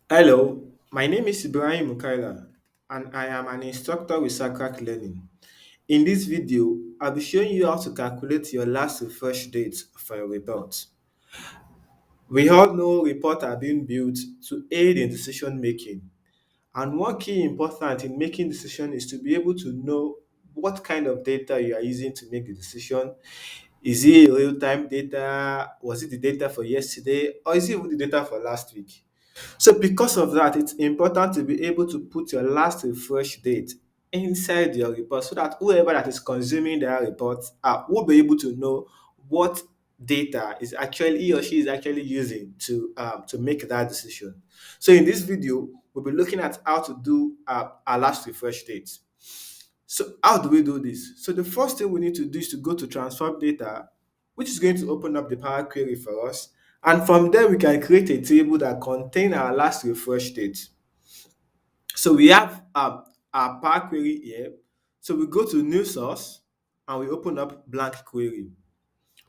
Hello, my name is Ibrahim Mukaila and I am an instructor with Zacrac Learning. In this video, I'll be showing you how to calculate your last refresh date for your report. We all know reports are being built to aid in decision making, and one key important in making decision is to be able to know what kind of data you are using to make the decision. Is it real-time data? Was it the data for yesterday? Or is it even the data for last week? So because of that, it's important to be able to put your last refresh date inside your report so that whoever that is consuming that report will be able to know what data is actually he or she is actually using to make that decision. So in this video, we'll be looking at how to do our last refresh date. So how do we do this? So the first thing we need to do is to go to transform data, which is going to open up the Power Query for us. And from there, we can create a table that contain our last refresh date. So we have our Power Query here. So we go to New Source and we open up Blank Query.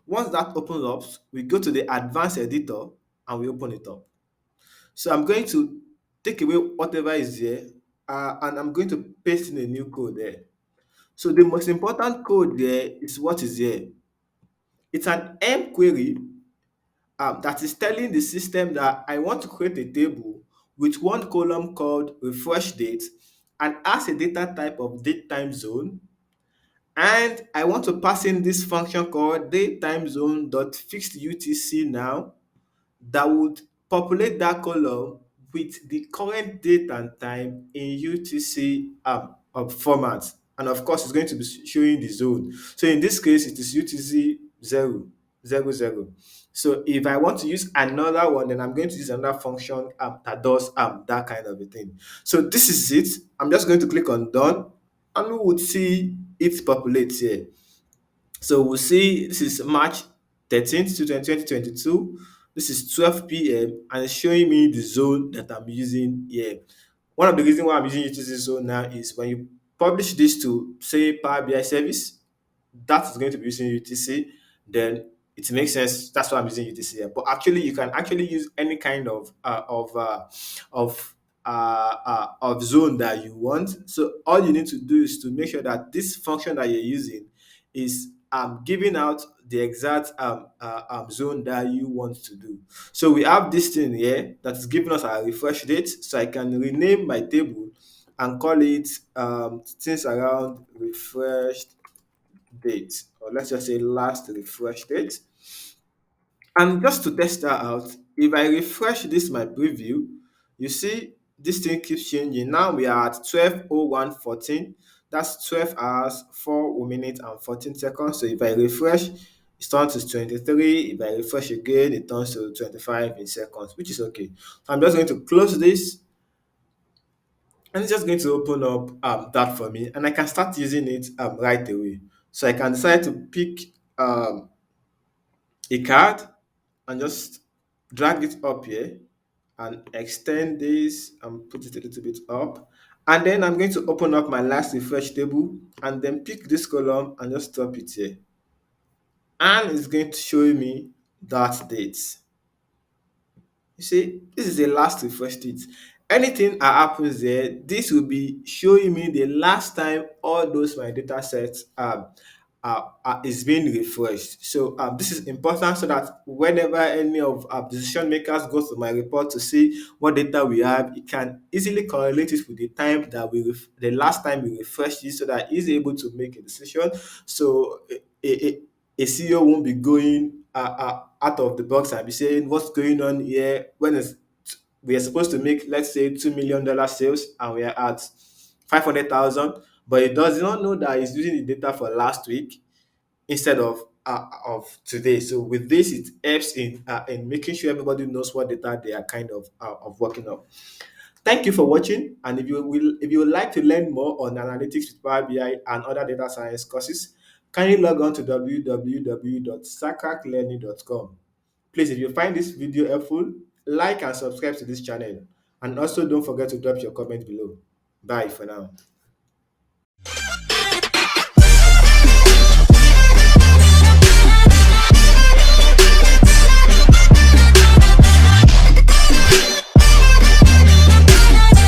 Once that opens up, we go to the Advanced Editor and we open it up. So I'm going to take away whatever is there and I'm going to paste in a new code there. So the most important code there is what is here. It's an M query that is telling the system that I want to create a table with one column called refresh date and as a data type of date time zone. And I want to pass in this function called date time zone dot fixed UTC now that would populate that column with the current date and time in UTC format. And of course, it's going to be showing the zone. So in this case, it is UTC 000. So if I want to use another one, then I'm going to use another function that does that kind of a thing. So this is it. I'm just going to click on done and we would see it populates here. So we'll see this is March 13th, 2022. This is 12 p.m. and it's showing me the zone that I'm using here. One of the reasons why I'm using UTC zone now is when you publish this to say Power BI service, that is going to be using UTC, then it makes sense. That's why I'm using UTC here. But actually, you can actually use any kind of of zone that you want. So all you need to do is to make sure that this function that you're using is giving out the exact zone that you want to do. So we have this thing here that is giving us our refresh date. So I can rename my table and call it things around refreshed date, or let's just say last refresh date. And just to test that out, if I refresh this my preview, you see this thing keeps changing. Now we are at 12:01:14. That's 12 hours, 4 minutes and 14 seconds. So if I refresh, it turns to 23. If I refresh again, it turns to 25 in seconds, which is okay. So I'm just going to close this and it's just going to open up that for me and I can start using it right away. So I can decide to pick a card and just drag it up here and extend this and put it a little bit up. And then I'm going to open up my last refresh table and then pick this column and just drop it here. And it's going to show me that date. You see, this is the last refresh date. Anything that happens there, this will be showing me the last time all those my data sets is being refreshed. So this is important so that whenever any of our decision makers go to my report to see what data we have, it can easily correlate it with the time that the last time we refreshed it, so that he's able to make a decision. So a CEO won't be going out of the box and be saying what's going on here when we are supposed to make, let's say, $2 million sales and we are at 500,000, but it does not know that it's using the data for last week instead of today. So with this, it helps in making sure everybody knows what data they are kind of working on. Thank you for watching, and if you would like to learn more on analytics with Power BI and other data science courses, kindly log on to www.zacraclearning.com. Please, if you find this video helpful, like and subscribe to this channel, and also don't forget to drop your comment below. Bye for now.